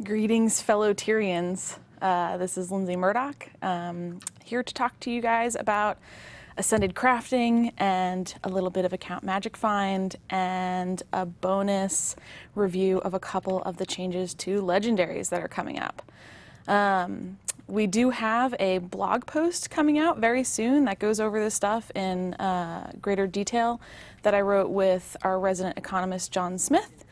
Greetings, fellow Tyrians. This is Linsey Murdock, here to talk to you guys about Ascended Crafting and a little bit of account magic find and a bonus review of a couple of the changes to legendaries that are coming up. We do have a blog post coming out very soon that goes over this stuff in greater detail that I wrote with our resident economist, John Smith,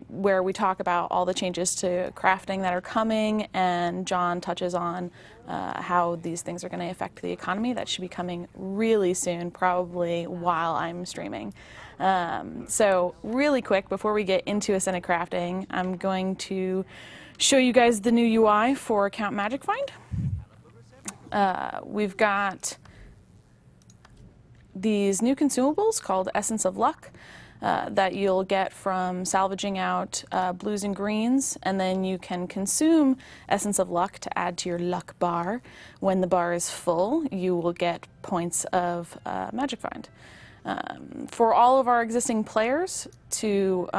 where we talk about all the changes to crafting that are coming, and John touches on how these things are going to affect the economy. That should be coming really soon, probably while I'm streaming. So really quick, before we get into Ascended Crafting, I'm going to show you guys the new UI for Account Magic Find. We've got these new consumables called Essence of Luck that you'll get from salvaging out blues and greens, and then you can consume Essence of Luck to add to your luck bar. When the bar is full, you will get points of Magic Find. For all of our existing players to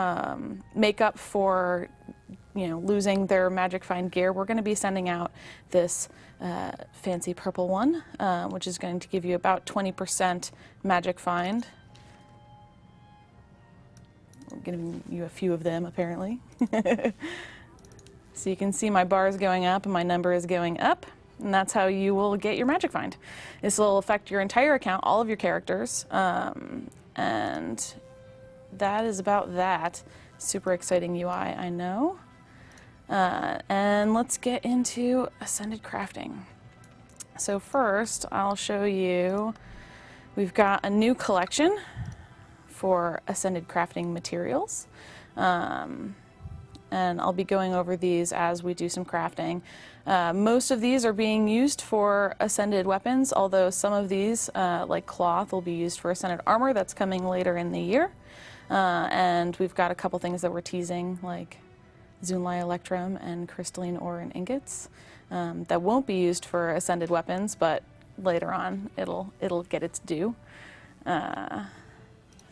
make up for losing their Magic Find gear, we're going to be sending out this fancy purple one, which is going to give you about 20% Magic Find. We're giving you a few of them, apparently. So you can see my bar is going up and my number is going up, and that's how you will get your Magic Find. This will affect your entire account, all of your characters, and that is about that. Super exciting UI, I know. And let's get into Ascended Crafting. So first, I'll show you, we've got a new collection for Ascended Crafting materials. And I'll be going over these as we do some crafting. Most of these are being used for Ascended weapons, although some of these, like cloth, will be used for Ascended armor. That's coming later in the year. And we've got a couple things that we're teasing, like Zunlai Electrum and crystalline ore and ingots, that won't be used for Ascended weapons, but later on it'll get its due.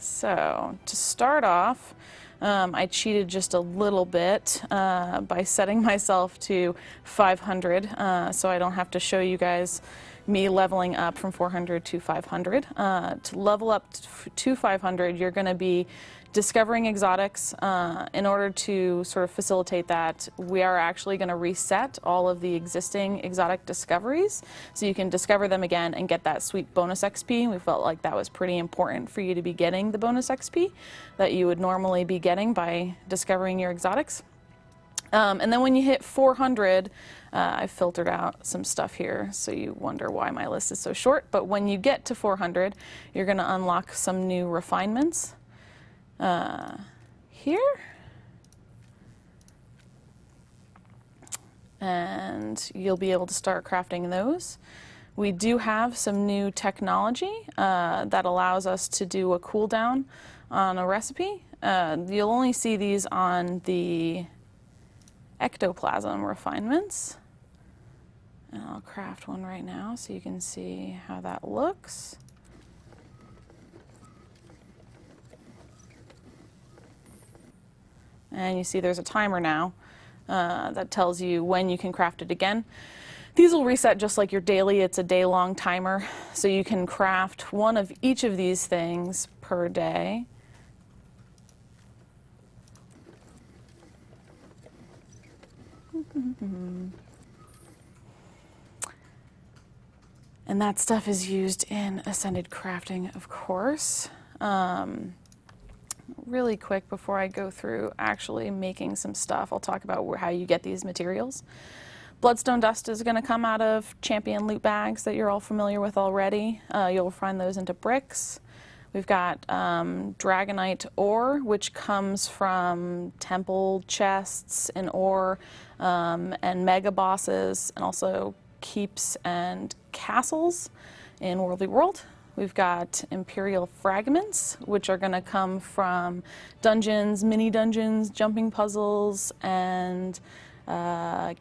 So to start off, I cheated just a little bit by setting myself to 500, so I don't have to show you guys me leveling up from 400 to 500. To level up to 500, you're going to be discovering exotics. In order to sort of facilitate that, we are actually going to reset all of the existing exotic discoveries so you can discover them again and get that sweet bonus XP. We felt like that was pretty important for you to be getting the bonus XP that you would normally be getting by discovering your exotics. And then when you hit 400, I filtered out some stuff here, so you wonder why my list is so short. But when you get to 400, you're going to unlock some new refinements here. And you'll be able to start crafting those. We do have some new technology that allows us to do a cooldown on a recipe. You'll only see these on the ectoplasm refinements. And I'll craft one right now so you can see how that looks. And you see there's a timer now that tells you when you can craft it again. These will reset just like your daily. It's a day-long timer, so you can craft one of each of these things per day. And that stuff is used in Ascended Crafting, of course. Really quick, before I go through actually making some stuff, I'll talk about how you get these materials. Bloodstone dust is going to come out of champion loot bags that you're all familiar with already. You'll find those into bricks. We've got dragonite ore, which comes from temple chests and ore, and mega bosses, and also keeps and castles in Worldly World. We've got imperial fragments, which are going to come from dungeons, mini dungeons, jumping puzzles, and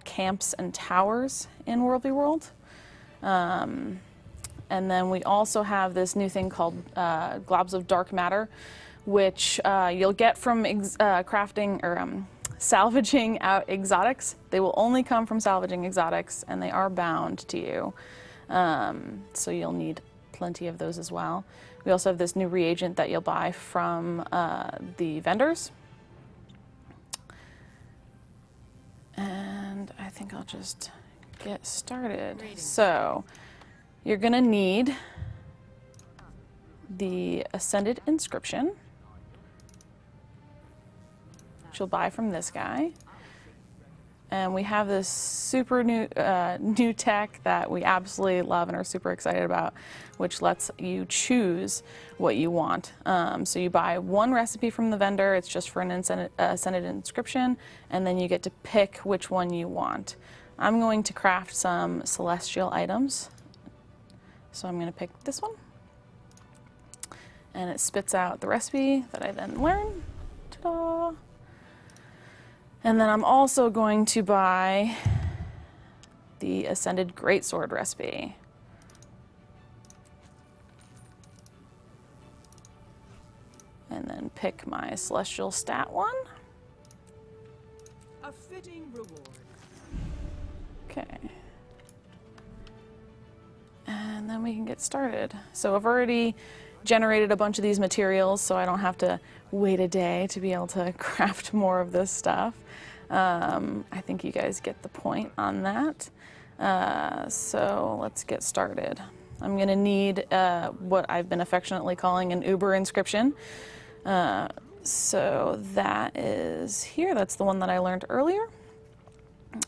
camps and towers in Worldly World. And then we also have this new thing called globs of dark matter, which you'll get from crafting or salvaging out exotics. They will only come from salvaging exotics, and they are bound to you. So you'll need plenty of those as well. We also have this new reagent that you'll buy from the vendors. And I think I'll just get started. So you're gonna need the Ascended Inscription, which you'll buy from this guy. And we have this super new tech that we absolutely love and are super excited about, which lets you choose what you want. So you buy one recipe from the vendor, it's just for an Ascended Inscription, and then you get to pick which one you want. I'm going to craft some celestial items. So I'm going to pick this one. And it spits out the recipe that I then learn. Ta-da! And then I'm also going to buy the Ascended Greatsword recipe. And then pick my Celestial Stat one. A fitting reward. Okay. And then we can get started. So I've already generated a bunch of these materials, so I don't have to wait a day to be able to craft more of this stuff. I think you guys get the point on that. So let's get started. I'm going to need what I've been affectionately calling an Uber inscription. So that is here. That's the one that I learned earlier.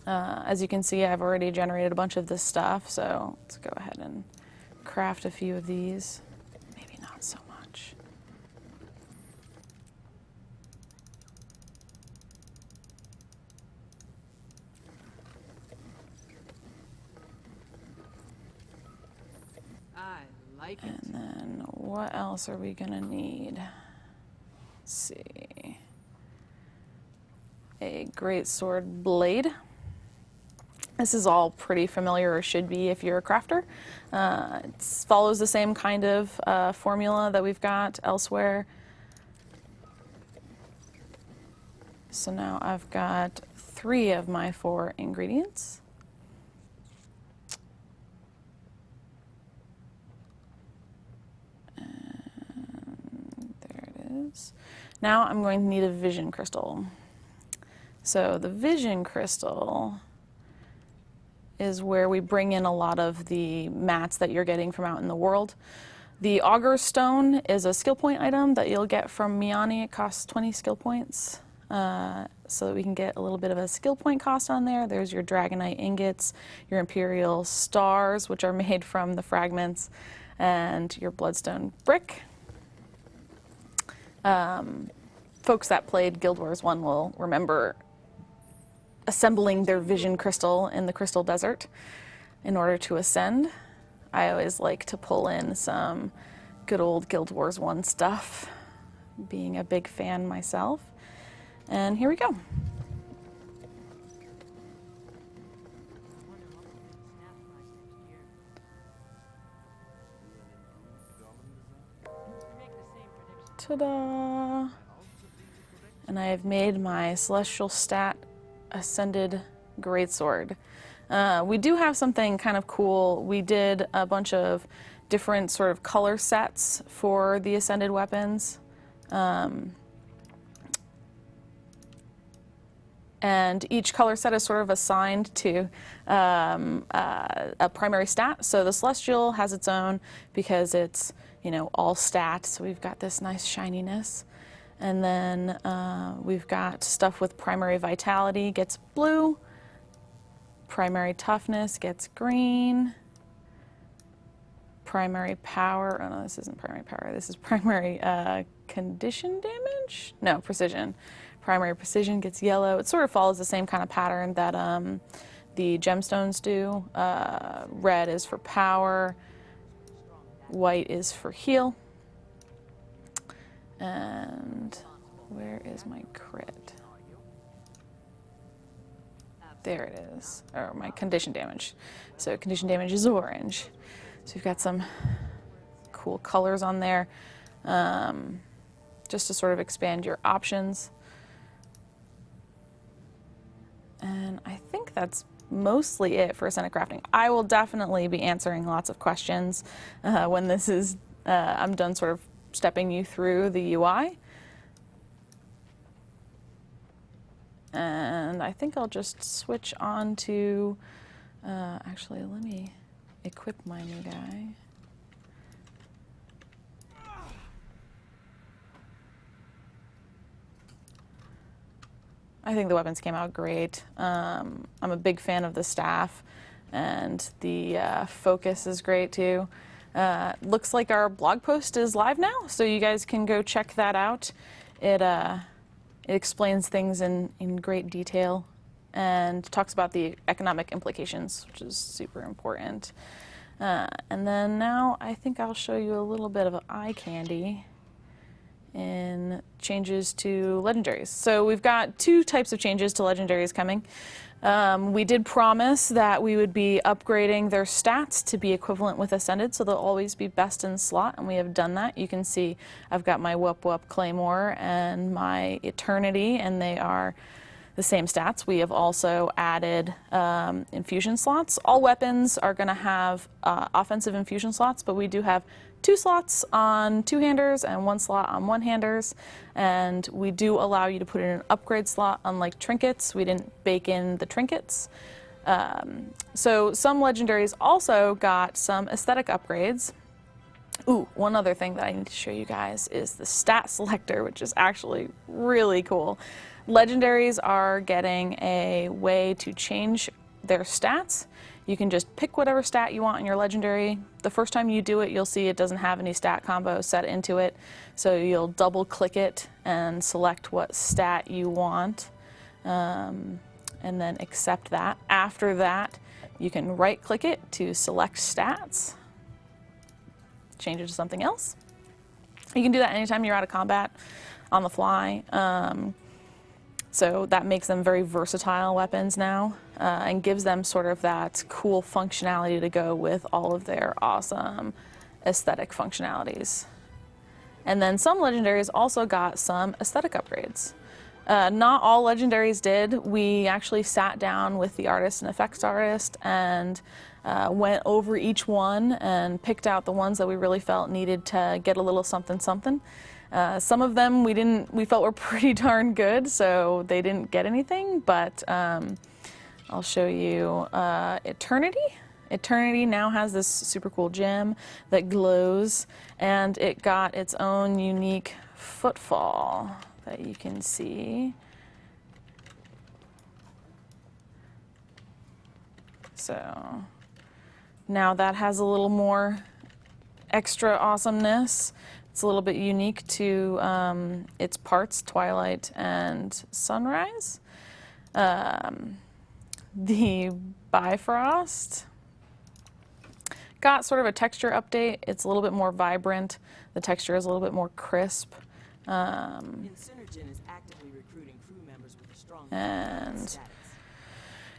As you can see, I've already generated a bunch of this stuff, so let's go ahead and craft a few of these. Maybe not so much. I like it. And then what else are we gonna need? Let's see. A greatsword blade. This is all pretty familiar, or should be if you're a crafter. It follows the same kind of formula that we've got elsewhere. So now I've got 3 of my 4 ingredients. And there it is. Now I'm going to need a vision crystal. So the vision crystal is where we bring in a lot of the mats that you're getting from out in the world. The augur stone is a skill point item that you'll get from Miani. It costs 20 skill points, so that we can get a little bit of a skill point cost on there. There's your dragonite ingots, your imperial stars, which are made from the fragments, and your bloodstone brick. Folks that played Guild Wars 1 will remember assembling their vision crystal in the crystal desert in order to ascend. I always like to pull in some good old Guild Wars 1 stuff, being a big fan myself. And here we go. Ta-da! And I have made my Celestial Stat Ascended Greatsword. We do have something kind of cool. We did a bunch of different sort of color sets for the Ascended weapons. And each color set is sort of assigned to a primary stat. So the Celestial has its own because it's, you know, all stat. So we've got this nice shininess. And then we've got stuff with primary vitality gets blue, primary toughness gets green, primary power, oh no, this isn't primary power, this is primary condition damage? No, precision. Primary precision gets yellow. It sort of follows the same kind of pattern that the gemstones do. Red is for power, white is for heal. And where is my crit? There it is, or my condition damage. So condition damage is orange. So we've got some cool colors on there, just to sort of expand your options. And I think that's mostly it for Ascendant Crafting. I will definitely be answering lots of questions when this is, I'm done sort of stepping you through the UI. And I think I'll just switch on to, actually, let me equip my new guy. I think the weapons came out great. I'm a big fan of the staff, and the focus is great too. Looks like our blog post is live now, so you guys can go check that out. It explains things in great detail and talks about the economic implications, which is super important. And then now I think I'll show you a little bit of eye candy in changes to legendaries. So we've got two types of changes to legendaries coming. We did promise that we would be upgrading their stats to be equivalent with Ascended, so they'll always be best in slot, and we have done that. You can see I've got my Whoop Whoop Claymore and my Eternity, and they are the same stats. We have also added infusion slots. All weapons are going to have offensive infusion slots, but we do have 2 slots on two-handers and 1 slot on one-handers, and we do allow you to put in an upgrade slot, unlike trinkets. We didn't bake in the trinkets. So some legendaries also got some aesthetic upgrades. Ooh, one other thing that I need to show you guys is the stat selector, which is actually really cool. Legendaries are getting a way to change their stats. You can just pick whatever stat you want in your legendary. The first time you do it, you'll see it doesn't have any stat combo set into it. So you'll double click it and select what stat you want, and then accept that. After that, you can right click it to select stats, change it to something else. You can do that anytime you're out of combat, on the fly. So that makes them very versatile weapons now, and gives them sort of that cool functionality to go with all of their awesome aesthetic functionalities. And then some legendaries also got some aesthetic upgrades. Not all legendaries did. We actually sat down with the artist and effects artist and went over each one and picked out the ones that we really felt needed to get a little something something. Some of them we felt were pretty darn good, so they didn't get anything, but I'll show you Eternity. Eternity now has this super cool gem that glows, and it got its own unique footfall that you can see. So now that has a little more extra awesomeness. It's a little bit unique to its parts, Twilight and Sunrise. The Bifrost got sort of a texture update. It's a little bit more vibrant. The texture is a little bit more crisp. Insynergen is actively recruiting crew members with a strong And status.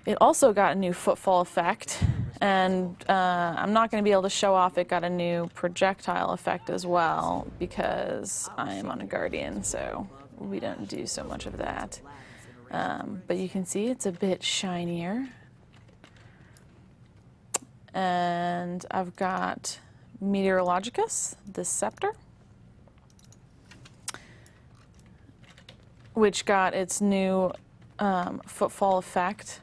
it also got a new footfall effect. And I'm not going to be able to show off it got a new projectile effect as well, because I'm on a Guardian, so we don't do so much of that. But you can see it's a bit shinier. And I've got Meteorologicus, the Scepter, which got its new footfall effect.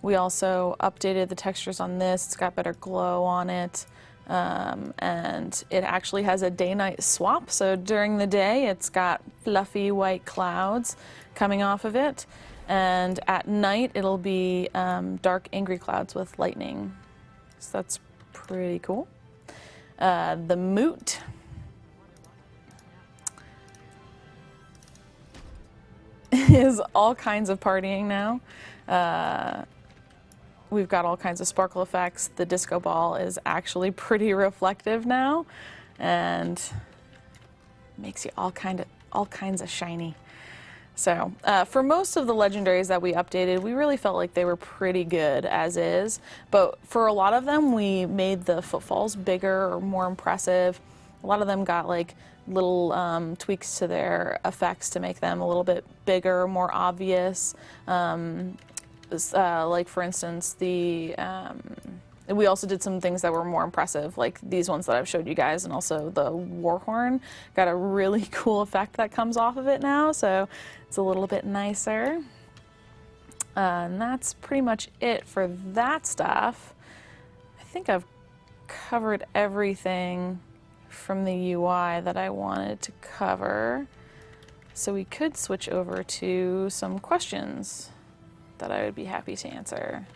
We also updated the textures on this. It's got better glow on it. And it actually has a day-night swap. So during the day, it's got fluffy white clouds coming off of it. And at night, it'll be dark, angry clouds with lightning. So that's pretty cool. The Moot is all kinds of partying now. We've got all kinds of sparkle effects. The disco ball is actually pretty reflective now, and makes you all kinds of shiny. So for most of the legendaries that we updated, we really felt like they were pretty good as is. But for a lot of them, we made the footfalls bigger or more impressive. A lot of them got like little tweaks to their effects to make them a little bit bigger, more obvious. like for instance, we also did some things that were more impressive, like these ones that I've showed you guys, and also the war horn got a really cool effect that comes off of it now, so it's a little bit nicer. And that's pretty much it for that stuff. I think I've covered everything from the UI that I wanted to cover. So we could switch over to some questions that I would be happy to answer.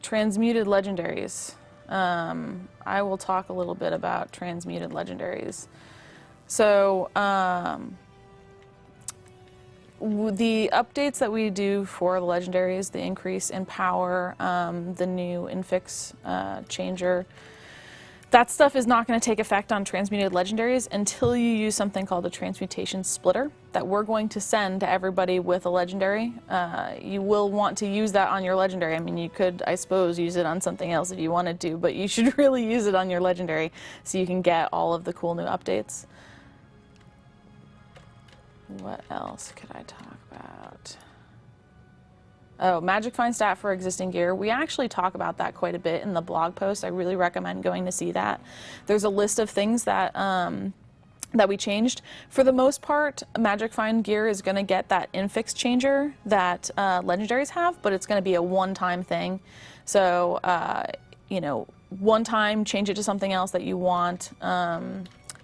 Transmuted legendaries. I will talk a little bit about transmuted legendaries. So the updates that we do for the legendaries, the increase in power, the new infix changer, that stuff is not going to take effect on transmuted legendaries until you use something called a transmutation splitter that we're going to send to everybody with a legendary. You will want to use that on your legendary. I mean, you could, I suppose, use it on something else if you wanted to, but you should really use it on your legendary so you can get all of the cool new updates. What else could I talk about? Oh, Magic Find stat for existing gear. We actually talk about that quite a bit in the blog post. I really recommend going to see that. There's a list of things that that we changed. For the most part, Magic Find gear is going to get that infix changer that legendaries have, but it's going to be a one-time thing. So, you know, one time, change it to something else that you want.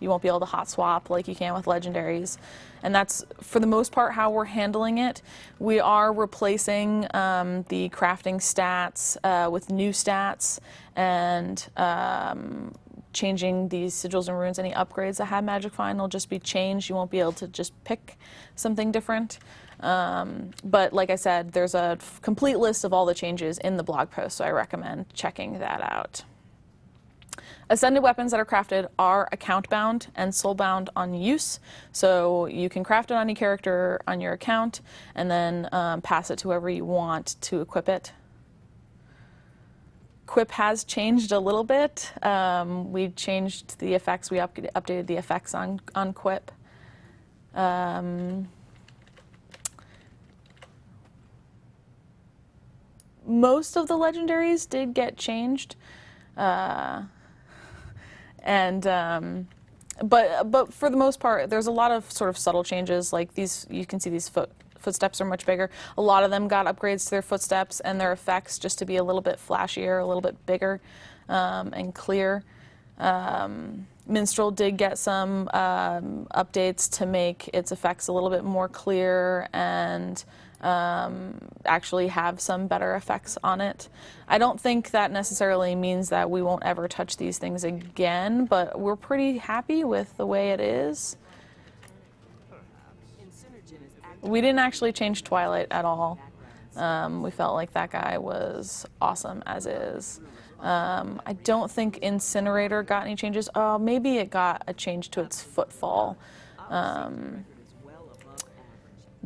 You won't be able to hot swap like you can with legendaries. And that's, for the most part, how we're handling it. We are replacing the crafting stats with new stats and changing these sigils and runes. Any upgrades that have Magic Find will just be changed. You won't be able to just pick something different. But like I said, there's a complete list of all the changes in the blog post, so I recommend checking that out. Ascended weapons that are crafted are account bound and soul bound on use, so you can craft it on your character on your account and then pass it to whoever you want to equip it. Quip has changed a little bit. We changed the effects, we updated the effects on Quip. Most of the legendaries did get changed. But for the most part, there's a lot of sort of subtle changes, like these, you can see these footsteps are much bigger. A lot of them got upgrades to their footsteps and their effects just to be a little bit flashier, a little bit bigger and clear. Minstrel did get some updates to make its effects a little bit more clear and actually have some better effects on it. I don't think that necessarily means that we won't ever touch these things again, but we're pretty happy with the way it is. We didn't actually change Twilight at all. We felt like that guy was awesome as is. I don't think Incinerator got any changes. Oh, maybe it got a change to its footfall.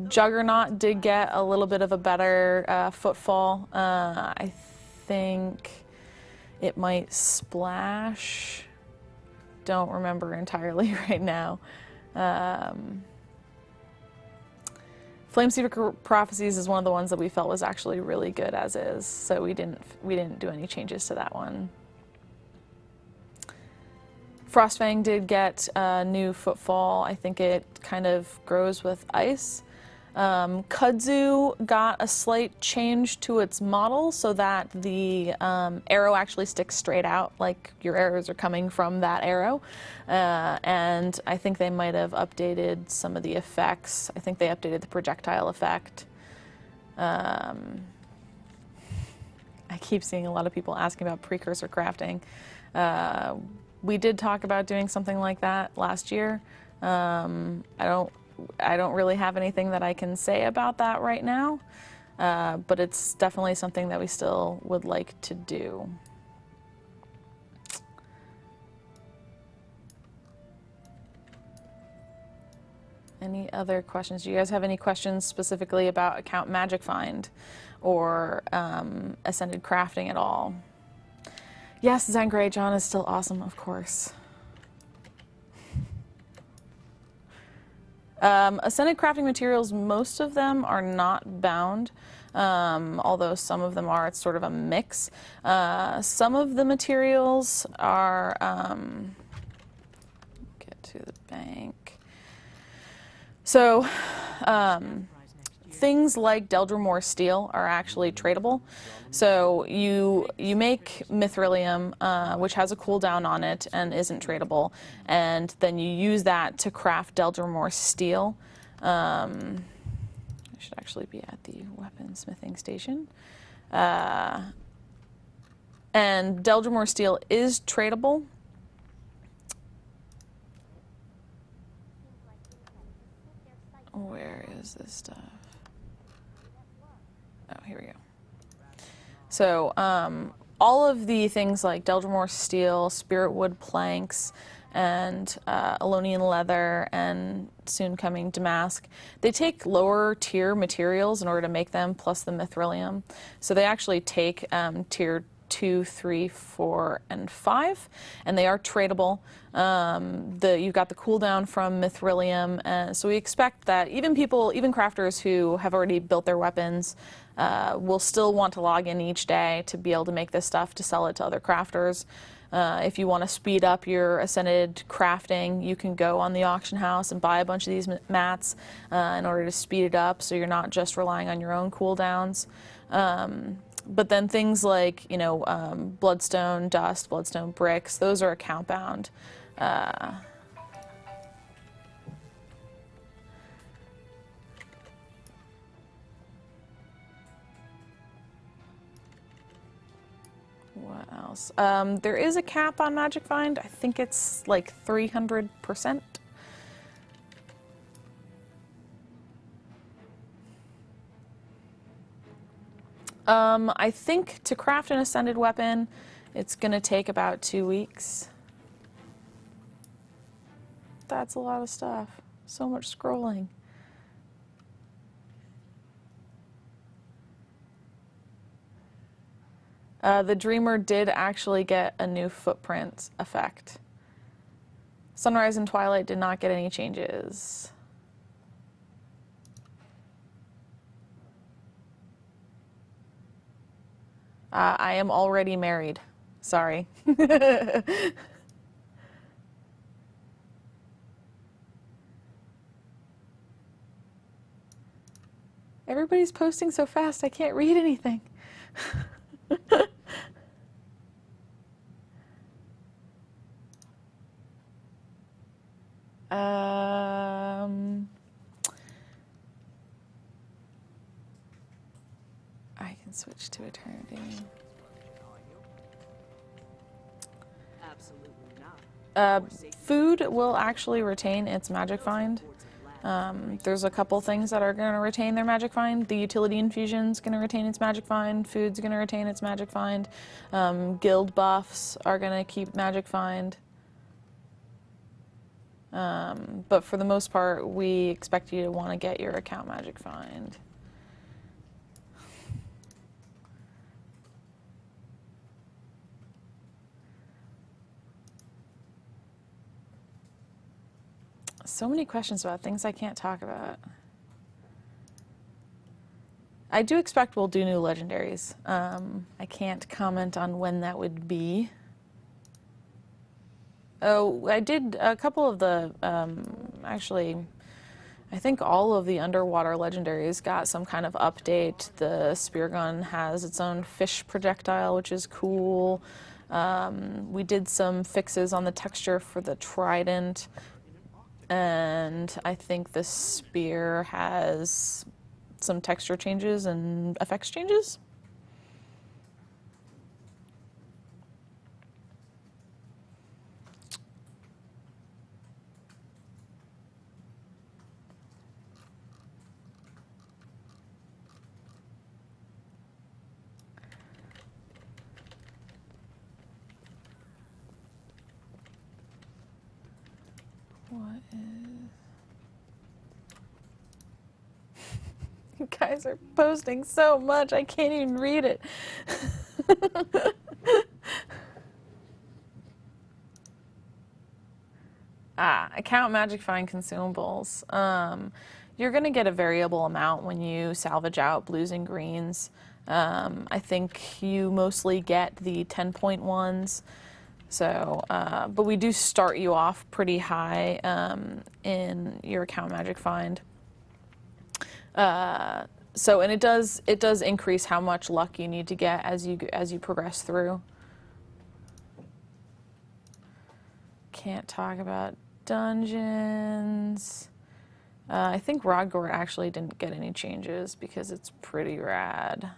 Juggernaut did get a little bit of a better footfall. I think it might splash. Don't remember entirely right now. Flameseeker Prophecies is one of the ones that we felt was actually really good as is, so we didn't do any changes to that one. Frostfang did get a new footfall. I think it kind of grows with ice. Kudzu got a slight change to its model so that the arrow actually sticks straight out, like your arrows are coming from that arrow. And I think they might have updated some of the effects. I think they updated the projectile effect. I keep seeing a lot of people asking about precursor crafting. We did talk about doing something like that last year. I don't really have anything that I can say about that right now, but it's definitely something that we still would like to do. Any other questions? Do you guys have any questions specifically about account Magic Find or Ascended Crafting at all? Yes, Zangray John is still awesome, of course. Ascended crafting materials, most of them are not bound, although some of them are. It's sort of a mix. Some of the materials are, get to the bank. So things like Deldrimore steel are actually tradable. So you make mithrilium, which has a cooldown on it and isn't tradable, and then you use that to craft Deldrimore steel. I should actually be at the weaponsmithing station. And Deldrimore steel is tradable. Where is this stuff? Oh, here we go. So all of the things like Deldrimore steel, spirit wood planks, and Elonian leather, and soon coming damask, they take lower tier materials in order to make them, plus the mithrilium. So they actually take tier 2, 3, 4, and 5, and they are tradable. You've got the cooldown from mithrilium, and so we expect that even crafters who have already built their weapons will still want to log in each day to be able to make this stuff to sell it to other crafters. If you want to speed up your ascended crafting, you can go on the auction house and buy a bunch of these mats in order to speed it up, so you're not just relying on your own cooldowns. But then things like, bloodstone dust, bloodstone bricks, those are account bound. What else? There is a cap on Magic Find. I think it's like 300%. I think to craft an ascended weapon, it's going to take about 2 weeks. That's a lot of stuff. So much scrolling. The Dreamer did actually get a new footprint effect. Sunrise and Twilight did not get any changes. I am already married. Sorry. Everybody's posting so fast, I can't read anything. I can switch to Eternity. Food will actually retain its Magic Find. There's a couple things that are going to retain their Magic Find. The Utility Infusion's going to retain its Magic Find. Food's going to retain its Magic Find. Guild buffs are going to keep Magic Find. But for the most part, we expect you to want to get your account Magic Find. So many questions about things I can't talk about. I do expect we'll do new legendaries. I can't comment on when that would be. Oh, I did a couple of the, actually, I think all of the underwater legendaries got some kind of update. The spear gun has its own fish projectile, which is cool. We did some fixes on the texture for the trident. And I think the spear has some texture changes and effects changes. What is... You guys are posting so much, I can't even read it. Account Magic Find consumables. You're going to get a variable amount when you salvage out blues and greens. I think you mostly get the 10-point ones. So, but we do start you off pretty high in your Account Magic Find. So, and it does increase how much luck you need to get as you progress through. Can't talk about dungeons. I think Rodgort actually didn't get any changes because it's pretty rad.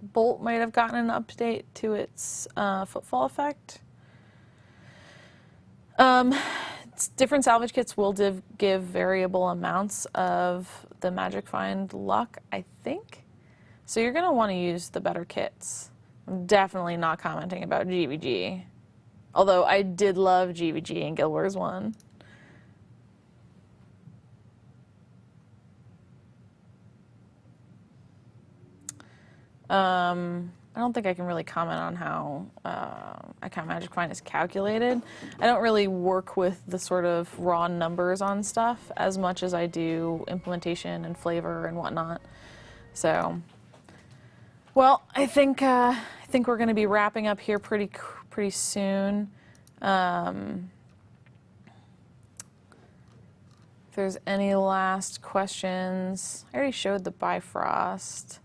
Bolt might have gotten an update to its footfall effect. Different salvage kits will give variable amounts of the Magic Find luck, I think. So you're going to want to use the better kits. I'm definitely not commenting about GVG. Although I did love GVG in Guild Wars 1. I don't think I can really comment on how Account Magic Find is calculated. I don't really work with the sort of raw numbers on stuff as much as I do implementation and flavor and whatnot. So, well, I think we're going to be wrapping up here pretty soon. If there's any last questions, I already showed the Bifrost.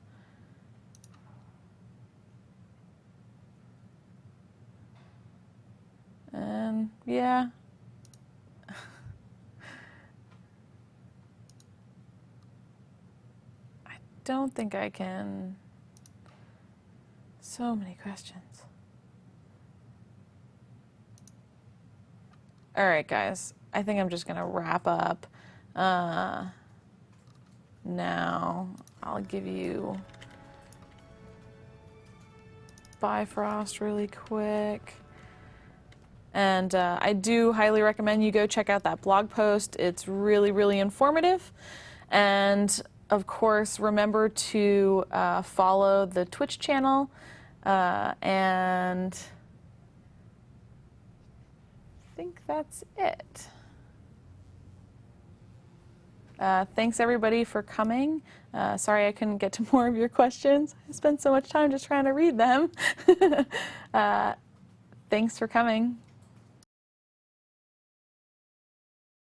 And yeah. I don't think I can. So many questions. All right, guys. I think I'm just going to wrap up. Now, I'll give you Bifrost really quick. And I do highly recommend you go check out that blog post. It's really, really informative. And of course, remember to follow the Twitch channel. And I think that's it. Thanks everybody for coming. Sorry I couldn't get to more of your questions. I spent so much time just trying to read them. Thanks for coming.